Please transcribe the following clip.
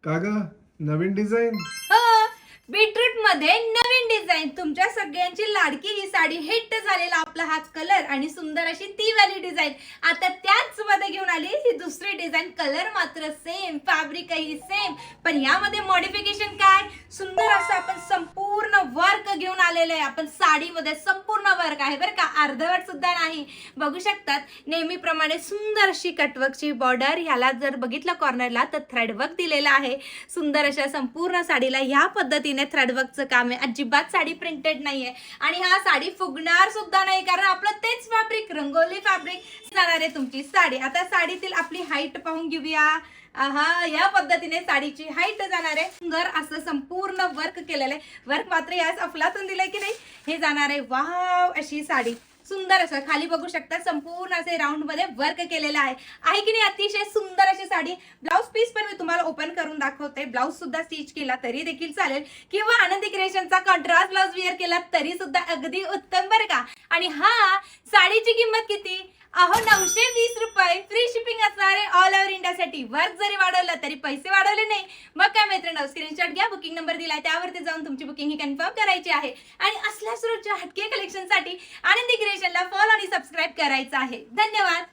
का ग नवीन डिझाईन? हो, बीटरूट मध्ये नवीन डिझाईन. तुमच्या सगळ्यांची लाडकी ही साडी हिट झालेला आपला हा कलर आणि सुंदर अशी ती वाली डिझाईन आता त्याच मध्ये घेऊन आली ही दुसरी डिझाईन. कलर मात्र सेम, फॅब्रिकही सेम, पण यामध्ये मॉडिफिकेशन काय, सुंदर असं आपण संपूर्ण वर्क घेऊन आलेलं आहे. आपण साडीमध्ये संपूर्ण वर्क आहे बरं का, अर्धवट सुद्धा नाही. बघू शकतात नेहमीप्रमाणे सुंदर अशी कटवर्कची बॉर्डर, ह्याला जर बघितलं कॉर्नरला तर थ्रेडवर्क दिलेलं आहे. सुंदर अशा संपूर्ण साडीला ह्या पद्धतीने थ्रेडवर्कचं काम आहे. अजिबात साडी प्रिंटेड नाहीये आणि हा साडी फुगणार सुद्धा नाही, कारण आपलं तेच फॅब्रिक, रंगोली फॅब्रिक जाणार आहे तुमची साडी. आता साडीतील आपली हाईट पाहून घेऊया. हा, या पद्धतीने साडीची हाईट जाणार आहे. सुंदर असं संपूर्ण वर्क केलेलं आहे. वर्क मात्र याच अफलातून दिलंय की नाही, हे जाणार आहे. वाव, अशी साडी सुंदर असं खाली बघू शकता संपूर्ण असे राऊंड मध्ये वर्क केलेलं आहे की नाही. अतिशय सुंदर अशी साडी. ब्लाउज पीस पण मी तुम्हाला ओपन करून दाखवते. ब्लाउज सुद्धा स्टिच केला तरी देखील चालेल, किंवा आनंदी क्रिएशनचा कॉन्ट्रास्ट ब्लाउज वेअर केला तरी सुद्धा अगदी उत्तम बरं का. आणि हा साडीची किंमत किती, अहो 920 रुपये, फ्री शिपिंग असणार आहे ऑल ओव्हर इंडियासाठी. वर्क जरी वाढवलं तरी पैसे वाढवले नाही. मग काय मित्रांनो, स्क्रीनशॉट घ्या, बुकिंग नंबर दिलाय त्यावरती जाऊन तुमची बुकिंग ही कन्फर्म करायची आहे. आणि असल्याच रोजच्या हटके कलेक्शनसाठी आनंदी क्रिएशनला फॉलो आणि सबस्क्राईब करायचं आहे. धन्यवाद.